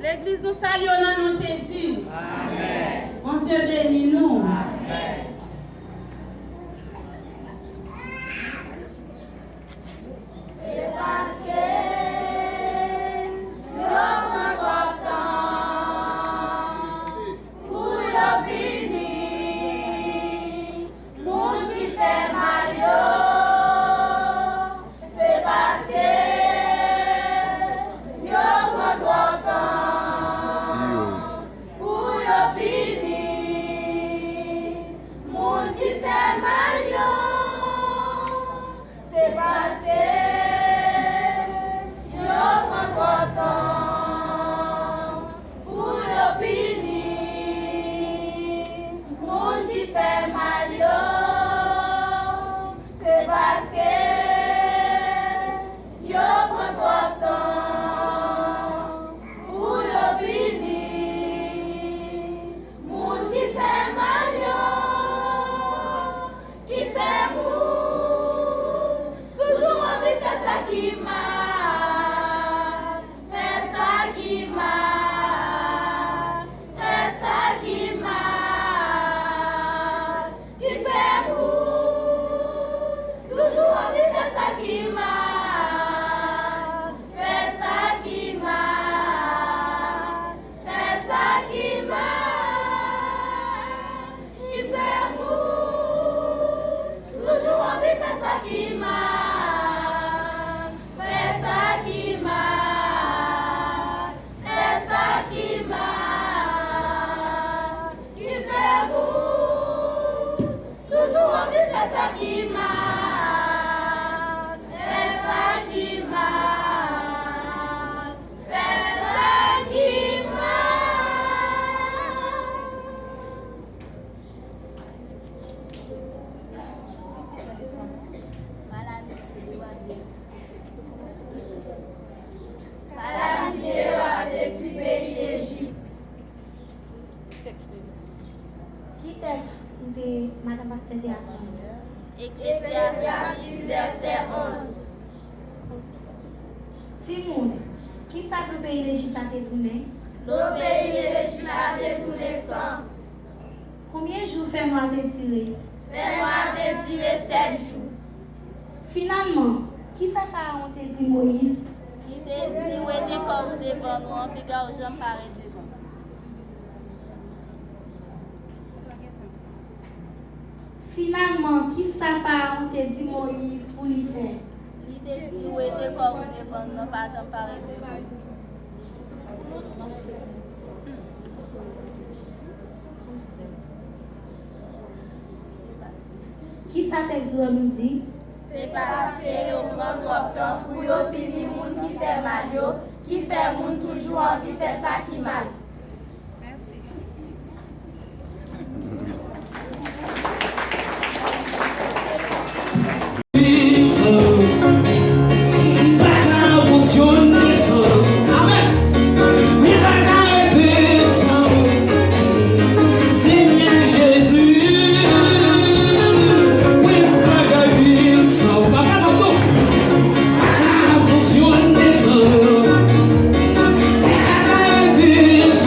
L'église nous salue au nom de Jésus. Amen. Mon Dieu bénit nous. Amen. C'est parce que yo prend trop temps pour yo bénir, moun qui fait mal yo. C'est parce que yo prend trop temps pour yo bénir, moun qui fait mal yo. C'est parce que yo prend trop temps pour yo bénir, moun qui fait mal yo. C'est parce que yo prend trop temps pour yo bénir, moun qui fait mal yo, qui fait mou. Toujours envie de faire ça qui mal, faire ça qui mal, faire ça qui mal, qui fait mou. Toujours envie de faire ça qui mal, faire ça qui mal, faire ça qui mal, qui fait mou. Toujours envie de faire ça qui mal. Qui texte de Madame Pasteur? Ecclésiastes verset 11. Simone, qui ça le pays l'Égypte a détourné? Le pays de l'Égypte a détourné sang. Combien de jours fait-moi te tirer? Fait-moi te tirer 7 jours. Finalement, qui ça Pharaon te dit Moïse? Il te dit, où est corps devant nous, puis gars, aux gens paraît devant. Finalement, qui ça Pharaon te dit Moïse pour lui faire? Il te dit, où est corps devant nous, pas gens paraît devant. Qui ça t'exode nous dit? C'est parce que yo prend trop temps pour yo punir moun qui fait mal yo, qui fait moun toujours envie faire ça qui mal. This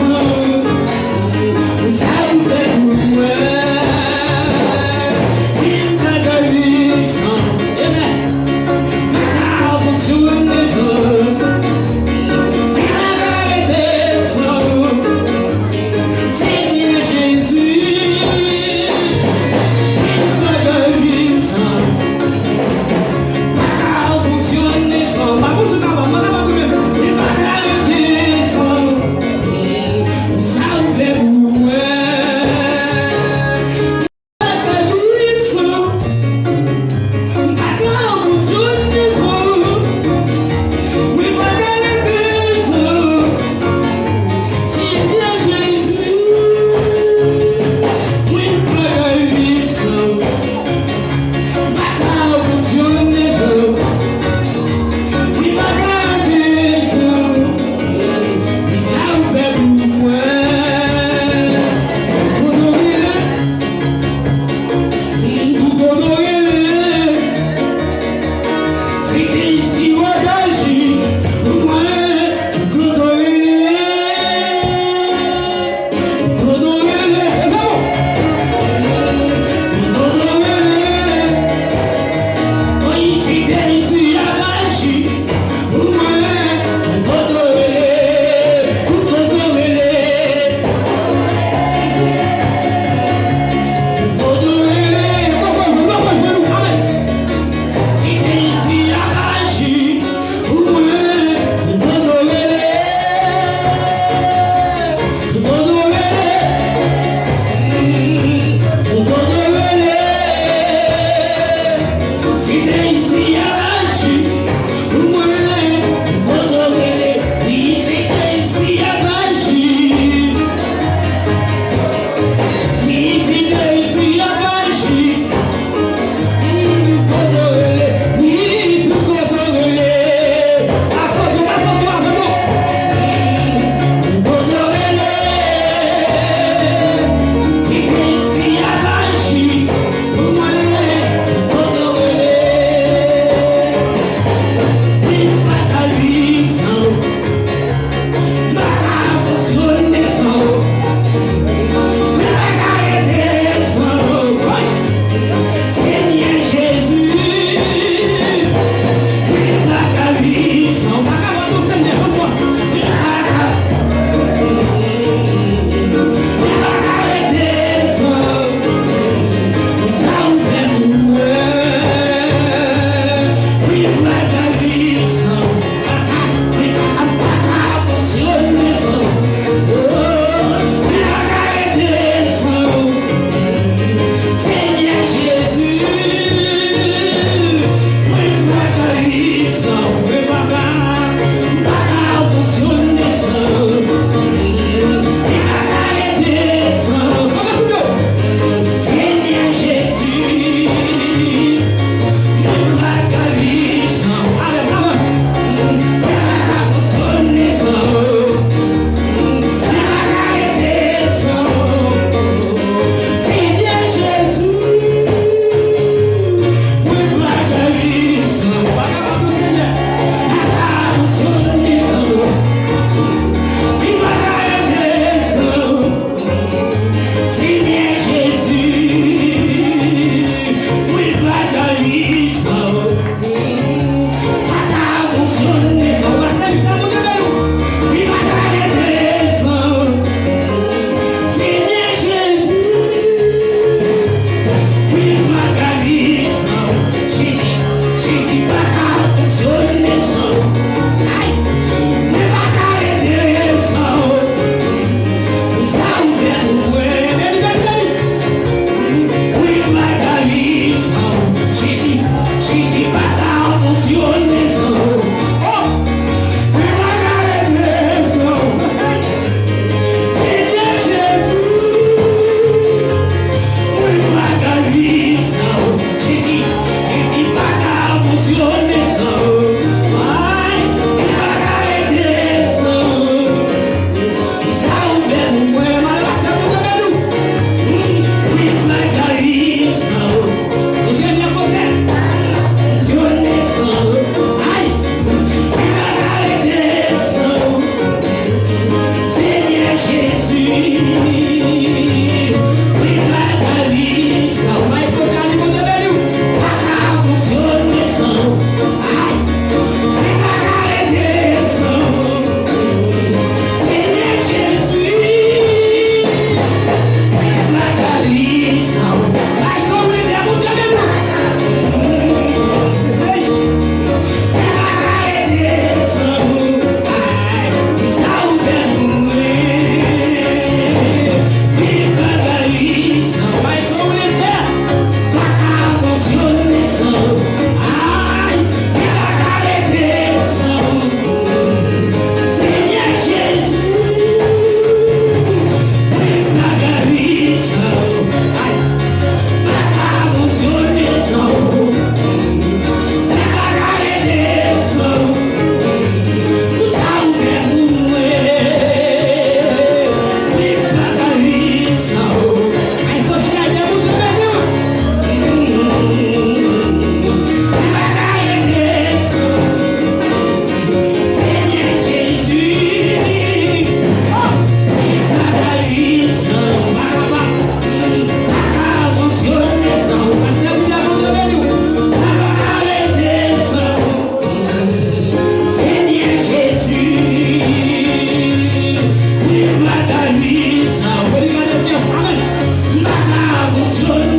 Jésus,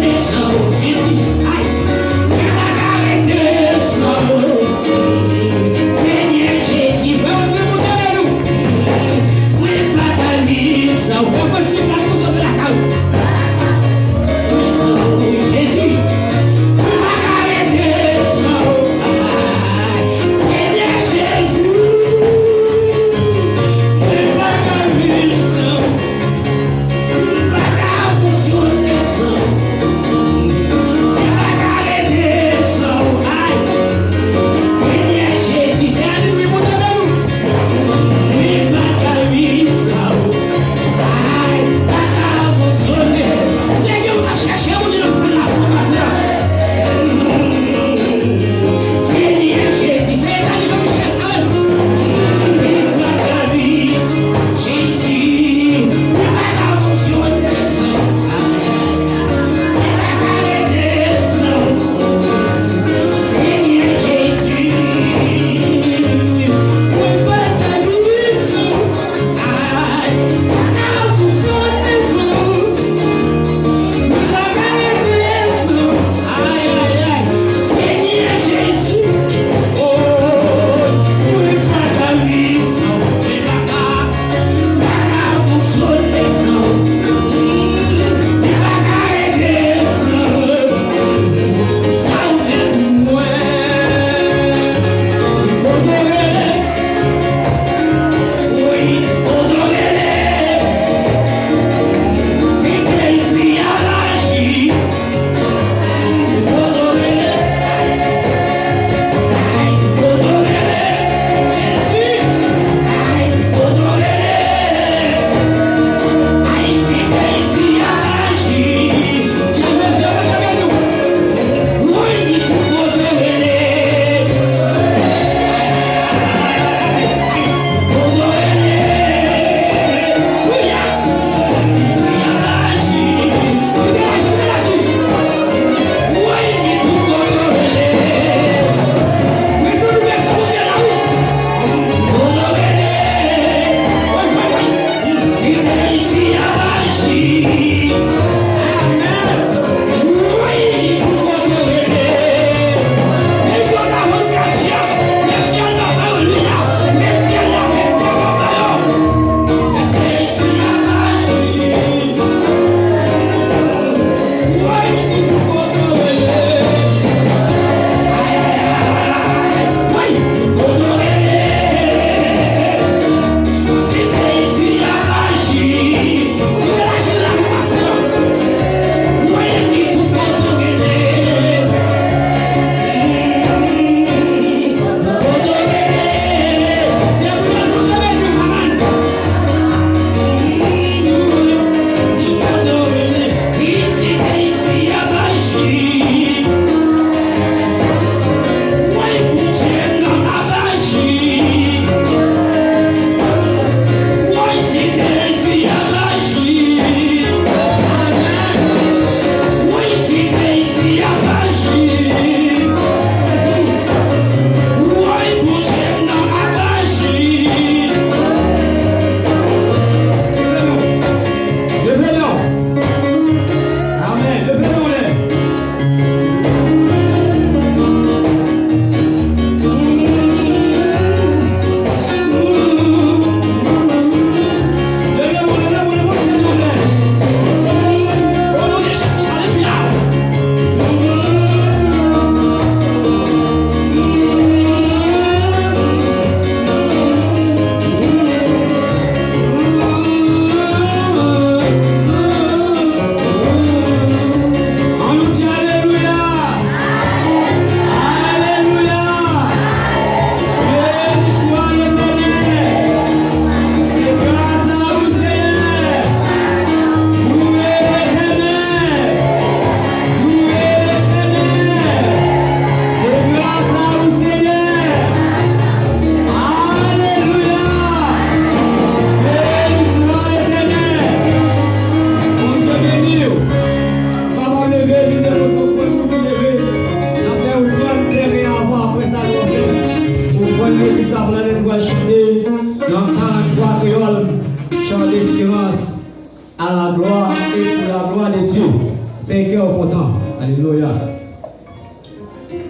un cœur content. Alléluia.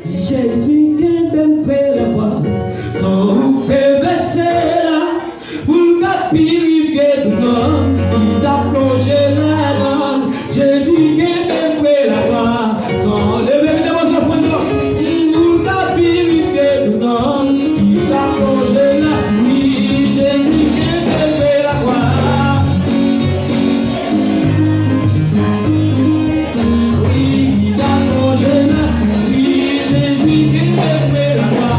Jésus qui même fait la voix, sans fait baisser là, pour le purifier tout le monde, il t'a plongé là-dedans. Jésus qui même fait la voix, sans lever de vos offrandes, pour le purifier tout le monde, il t'a plongé là. Oui, Jésus qui même fait la voix. Oui, il t'a plongé là. Oui, Jésus qui même fait la voix.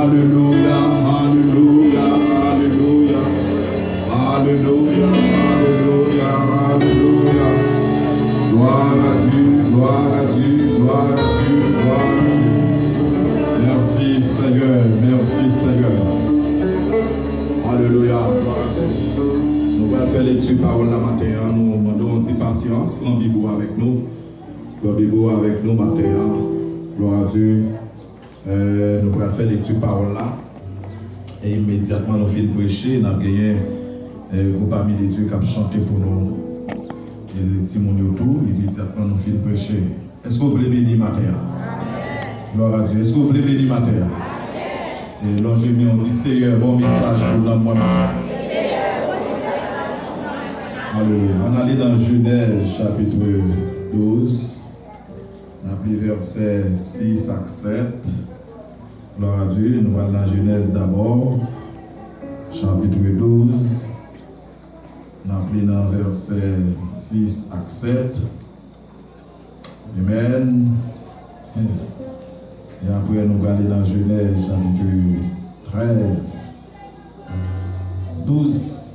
Alléluia, alléluia, alléluia. Alléluia, alléluia, alléluia. Gloire à Dieu, gloire à Dieu, gloire à Dieu, gloire à Dieu. Merci Seigneur, merci Seigneur. Alléluia, gloire à Dieu. Nous allons faire lecture parole la matin. Nous demandons une petite patience. Prends Bible avec nous. Prends Bible avec nous matin. Gloire à Dieu. Nous allons faire lecture parole là. Et immédiatement nous finissons de prêcher. Nous avons gagné un groupe ami de Dieu qui a chanté pour nous. Et les petits autour. Immédiatement nous finissons de prêcher. Est-ce que vous voulez bénir matin? Gloire à Dieu. Est-ce que vous voulez bénir matin? Et l'ange on dit Seigneur, bon message pour dans moi. Alléluia. On allait dans Genèse chapitre 12. On a pris versets 6 à 7. Gloire à Dieu. Nous allons dans Genèse d'abord. Chapitre 12. On a pris dans versets 6 à 7. Amen. Et après, nous allons aller dans Genèse chapitre 13. 12.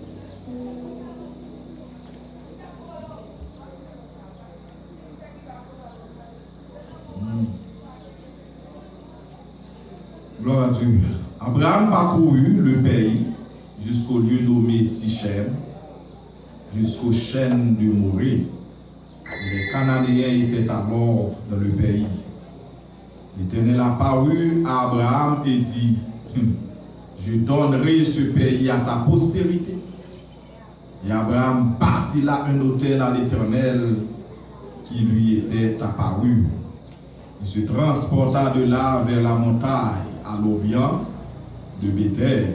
Gloire à Dieu. Abraham parcourut le pays jusqu'au lieu nommé Sichem, jusqu'aux chaînes de Morée. Les Cananéens étaient alors dans le pays. L'Éternel apparut à Abraham et dit, je donnerai ce pays à ta postérité. Et Abraham bâtit là un autel à l'Éternel qui lui était apparu. Il se transporta de là vers la montagne à l'Orient de Béthel,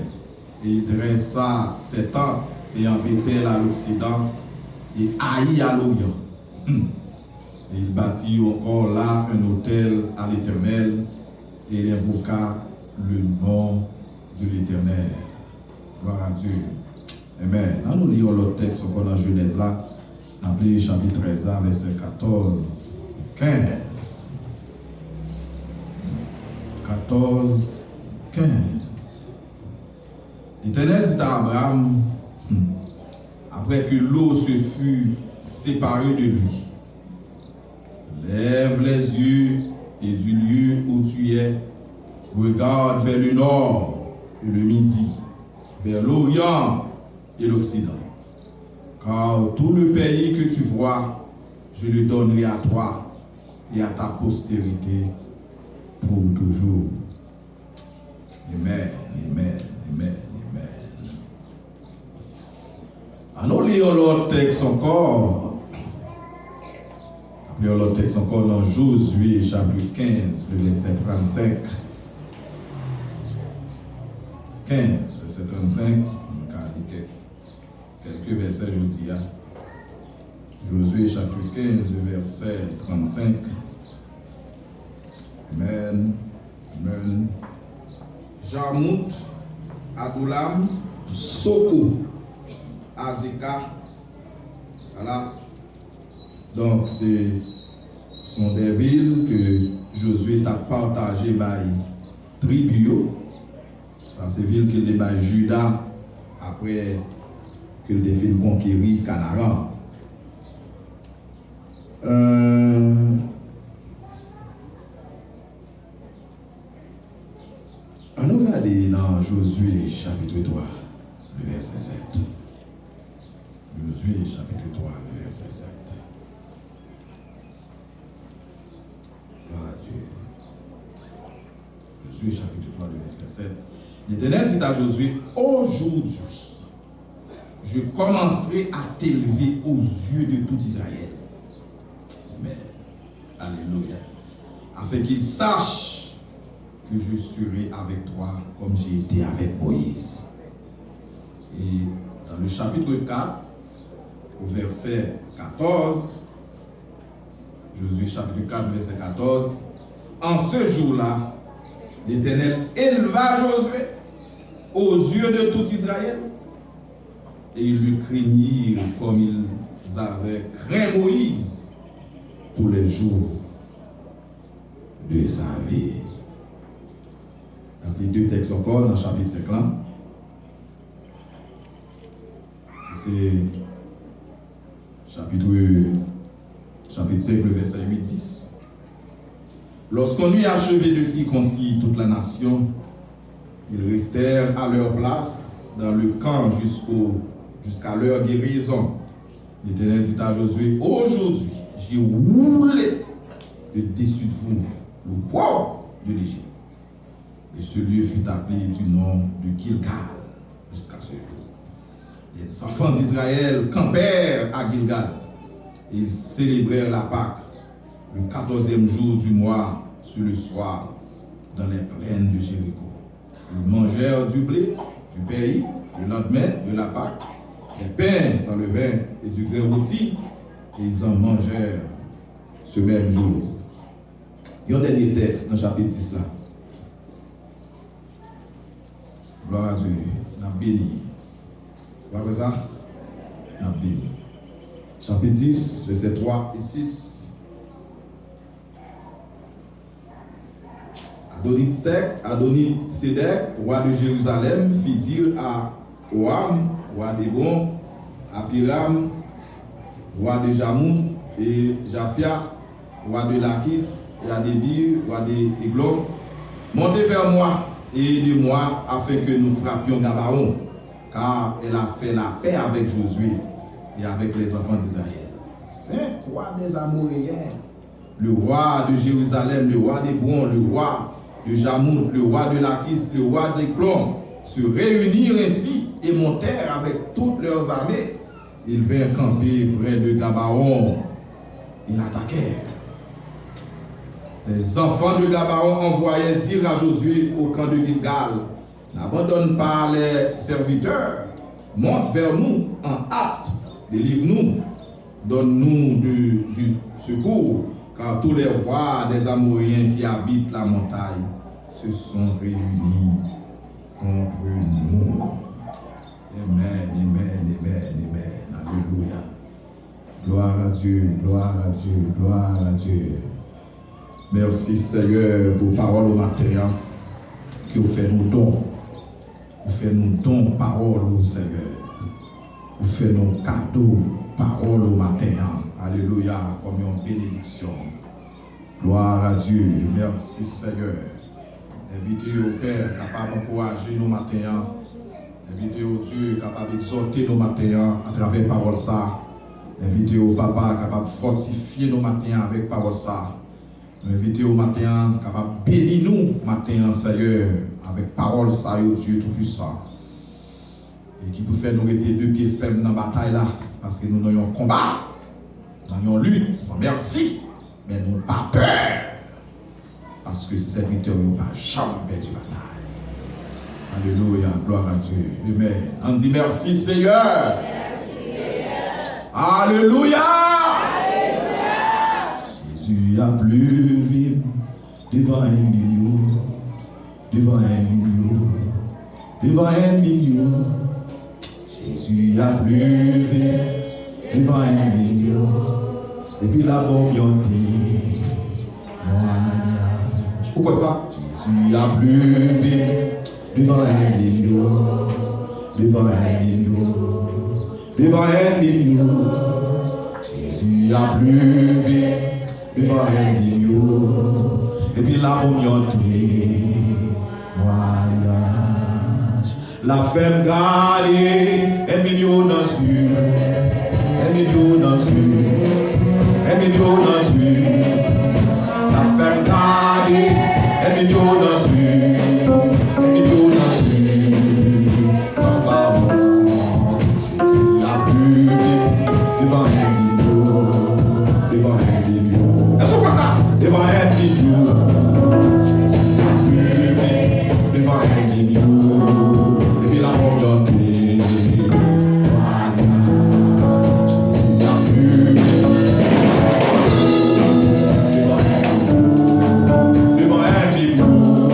et il dressa ses tentes et en Béthel à l'Occident et Haï à l'Orient. Et il bâtit encore là un autel à l'Éternel et il invoqua le nom de l'Éternel. Gloire à Dieu. Amen. Nous lisons l'autre texte encore dans Genèse là, appelé chapitre 13, verset 14 et 15. 14, 15. L'Éternel dit à Abraham, après que l'eau se fut séparée de lui, lève les yeux et du lieu où tu es, regarde vers le nord et le midi, vers l'Orient et l'Occident. Car tout le pays que tu vois, je le donnerai à toi et à ta postérité pour toujours. Amen, amen, amen, amen. Nous lisons l'autre texte encore. Nous lisons l'autre texte encore dans Josué chapitre 15, le verset 35. 15, verset 35. Quelques versets, je dis. Josué chapitre 15, le verset 35. Amen. Amen. Jarmout, Adoulam, Soko, Azeka. Voilà. Donc, ce sont des villes que Josué a partagées par tribu. Ça, c'est villes qu'il a par Juda après qu'il a fait conquérir Canaan. On nous regarde dans Josué chapitre 3, le verset 7. Josué chapitre 3, le verset 7. Gloire à Dieu. Josué chapitre 3, le verset 7. L'Éternel dit à Josué, aujourd'hui, je commencerai à t'élever aux yeux de tout Israël. Amen. Alléluia. Afin qu'il sache que je serai avec toi comme j'ai été avec Moïse. Et dans le chapitre 4, au verset 14, Josué chapitre 4, verset 14, en ce jour-là, l'Éternel éleva Josué aux yeux de tout Israël, et ils le craignirent comme ils avaient craint Moïse tous les jours de sa vie. les deux textes encore dans le chapitre 5 là. C'est chapitre 5, le verset 8-10. Lorsqu'on eut achevé de circoncire toute la nation, ils restèrent à leur place dans le camp jusqu'à leur guérison. L'Éternel dit à Josué, aujourd'hui, j'ai roulé de dessus de vous le poids de l'Égypte. Et ce lieu fut appelé du nom de Gilgal jusqu'à ce jour. Les enfants d'Israël campèrent à Gilgal. Ils célébrèrent la Pâque le 14e jour du mois sur le soir dans les plaines de Jéricho. Ils mangèrent du blé, du pays, le lendemain de la Pâque, des pains sans levain et du grain rôti, et ils en mangèrent ce même jour. Il y a un dernier texte dans le chapitre 10 là. Gloire à Dieu, on a béni. Vous voyez ça? On a béni. Chapitre 10, versets 3 et 6. Adoni-Sédec, roi de Jérusalem, fit dire à Oam, roi d'Hébron, à Piram, roi de Jamoun, et Japhia, roi de Lakis, et à Débir, roi d'Eglon, montez vers moi et aidez-moi afin que nous frappions Gabaon, car elle a fait la paix avec Josué et avec les enfants d'Israël. 5 rois des Amoréens, le roi de Jérusalem, le roi d'Hébron, le roi de Jamoun, le roi de Lakis, le roi d'Eglon, se réunirent ainsi et montèrent avec toutes leurs armées. Ils vinrent camper près de Gabaon. Ils attaquèrent. Les enfants de Gabaon envoyèrent dire à Josué au camp de Gilgal, n'abandonne pas les serviteurs, monte vers nous en hâte, délivre-nous, donne-nous du secours, car tous les rois des Amoréens qui habitent la montagne se sont réunis contre nous. Amen, amen, amen, amen. Alléluia. Gloire à Dieu, gloire à Dieu, gloire à Dieu. Merci Seigneur pour parole au matin qui vous fait nos dons. Vous fait nos dons, parole au Seigneur. Vous fait nos cadeaux, parole au matin. Alléluia, comme une bénédiction. Gloire à Dieu. Merci Seigneur. Invitez au Père capable d'encourager nos matins. Invitez au Dieu capable d'exhorter nos matins à travers parole ça. Invitez au Papa capable de fortifier nos matins avec parole ça. Invitez au matin capable de bénir nous matin Seigneur avec parole ça au Dieu tout-puissant. Et qui peut faire nous rester deux pieds fermes dans la bataille là. Parce que nous avons un combat. Nous avons une lutte sans merci. Mais nous n'avons pas peur. Parce que serviteur n'a pas jamais perdu la bataille. Alléluia, gloire à Dieu. Amen. On dit merci Seigneur. Merci Seigneur. Alléluia. Jésus a plus vite devant un million. Devant un million. Devant un million. Jésus a plus vite devant un million. Et puis la bombe yonti. Pourquoi ça? Jésus a plus vite devant un million. Devant un million. Devant un million. Jésus a plus vite devant un million. Et puis la bombe yonti. La femme gardée, un million dans une, un million dans une, un million dans une. La femme gardée, un million dans une, un million dans une. Sans pardon, Jésus a plus vite devant un million, devant un million. Est-ce que c'est ça? Devant un million. Jésus a plus vite devant un million. La communauté, Jésus a pu devant un million.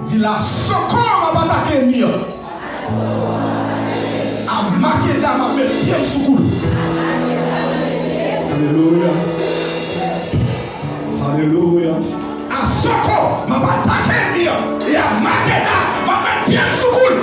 Dis la soko m'a attaqué ennemi. A marqué là m'a mettre pied sous coule. Alléluia. Alléluia. A soko m'a attaqué ennemi et a marqué là m'a mettre pied sous coule.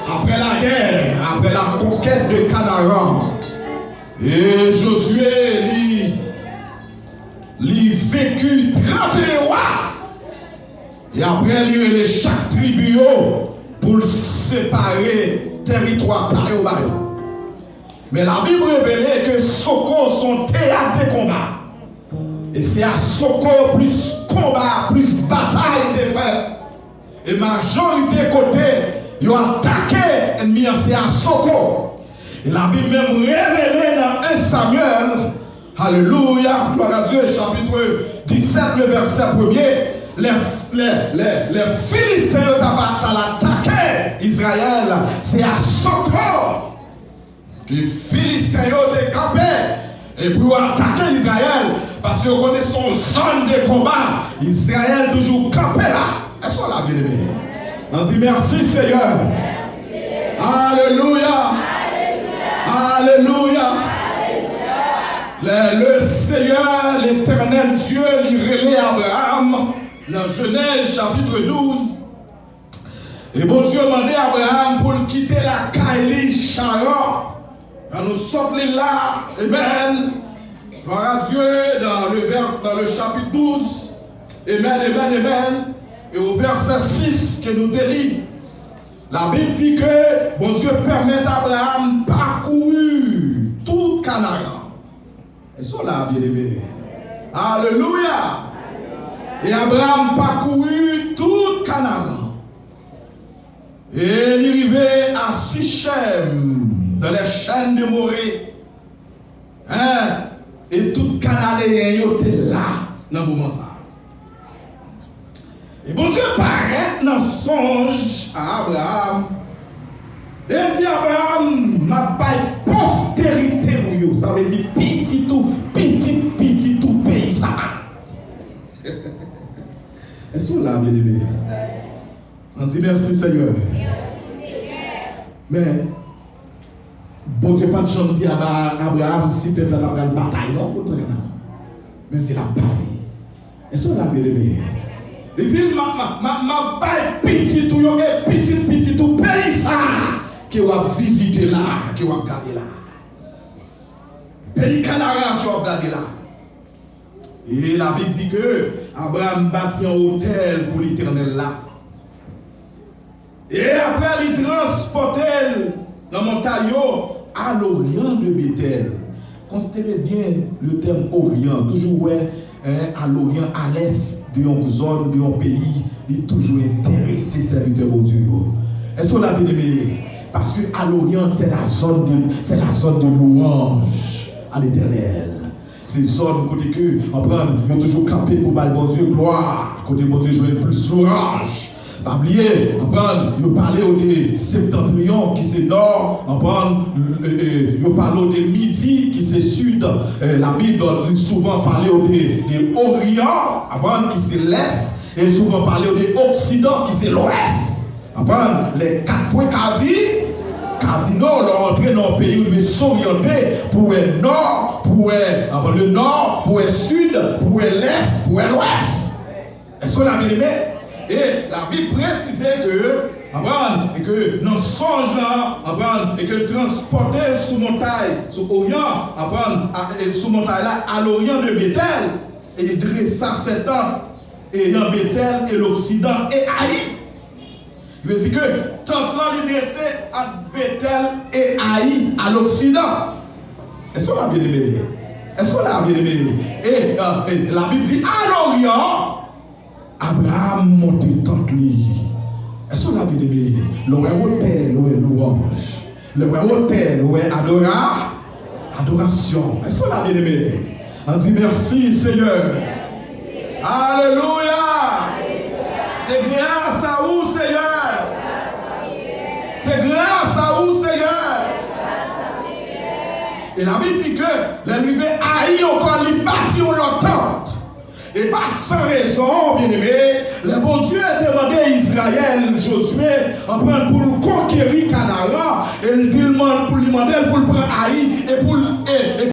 Après la guerre, après la conquête de Canaan, et Josué lui vécu 31 mois. Et après, il y a chaque tribu pour séparer territoire par eux. Mais la Bible révèle que Soko sont théâtre de combat. Et c'est à Soko plus combat, plus bataille de fait. Et majorité côté, ils ont attaqué l'ennemi, c'est à Soko. Et la Bible même révélée dans 1 Samuel, alléluia, gloire à Dieu, chapitre 17, le verset 1er, les Philistins ont attaqué Israël, c'est à Soko que les Philistins ont décampé et pour attaquer Israël, parce que vous connaissez son zone de combat, Israël toujours campé là. Est-ce qu'on l'a bien aimé? On dit merci Seigneur. Alléluia. Alléluia. Le Seigneur, l'éternel Dieu, lui relève Abraham dans Genèse chapitre 12. Et bon Dieu demandait à Abraham pour quitter la Kaili Charon. Quand nous sommes là, amen. Gloire à Dieu dans le chapitre 12. Amen, amen, amen. Et au verset 6 que nous délit, la Bible dit que bon Dieu permet à Abraham parcourir tout Canaan. Et ça là, bien aimé. Alléluia. Et Abraham parcourut tout Canaan. Et il arrivait à Sichem, dans les chaînes de Morée. Hein? Et tout Cananéen était là, dans le moment ça. Et bon Dieu paraît dans songe à Abraham. Et il dit Abraham, ma paille postérité pour vous. Ça veut dire petit tout pays ça. Est-ce que là, bien aimé? On dit merci Seigneur. Mais bon Dieu pas de chance dit à Abraham si tu es dans la bataille, non? Mais il dit la parole. Est-ce que là, bien aimé? Il dit, ma baille petit tout pays ça, qui va visiter là, qui va regarder là. Pays Canaan qui va regarder là. Et la Bible dit que Abraham bâtit un hôtel pour l'Éternel là. Et après, il transportait dans mon taillot à l'orient de Bethel. Considérez bien le terme orient, toujours à l'orient, à l'est de une zone, de un pays, il est toujours intéressé serviteur de Dieu. Est-ce qu'on a bien aimé? Parce que à l'orient, c'est la zone de louange à l'Éternel. C'est une zone côté que, on prend, ils ont toujours campé pour battre bon Dieu gloire. Côté bon Dieu, jouer plus louange. Pas oublier, on prend, ils parlent des septentrions qui c'est nord, on prend, ils parlent des midi qui c'est sud. La Bible souvent parle des orient, on prend qui c'est l'est, et souvent parle des occident qui c'est l'ouest. On prend les 4 points cardinaux, leur entrée dans le pays où ils s'orienter pour le nord, pour le sud, pour l'est, pour l'ouest. Est-ce qu'on a bien aimé? Et la Bible précisait que dans songe là, et que transporter sous montagne, sous Orient, sous montagne là, à l'Orient de Bethel, et il dressa 7 ans, ayant Bethel et l'Occident et Haï. Je dis que temple là, il dressé à Bethel et Haï, à l'Occident. Est-ce qu'on a bien aimé? Est-ce qu'on l'a bien aimé? Et la Bible dit, à l'Orient, Abraham monte tente lui. Est-ce qu'on l'a bien aimé? Le hôtel, le louange. Le hôtel, le adoration. Est-ce qu'on l'a bien aimé? On dit merci Seigneur. Alléluia. C'est grâce à vous Seigneur. C'est grâce à vous Seigneur. Et la Bible dit que l'arrivée haït encore les bâtiments longtemps. Et pas sans raison, bien aimé, le bon Dieu a demandé à Israël, Josué, en prendre pour le conquérir Canaan, et il demande pour lui demander pour le prendre Haï et pour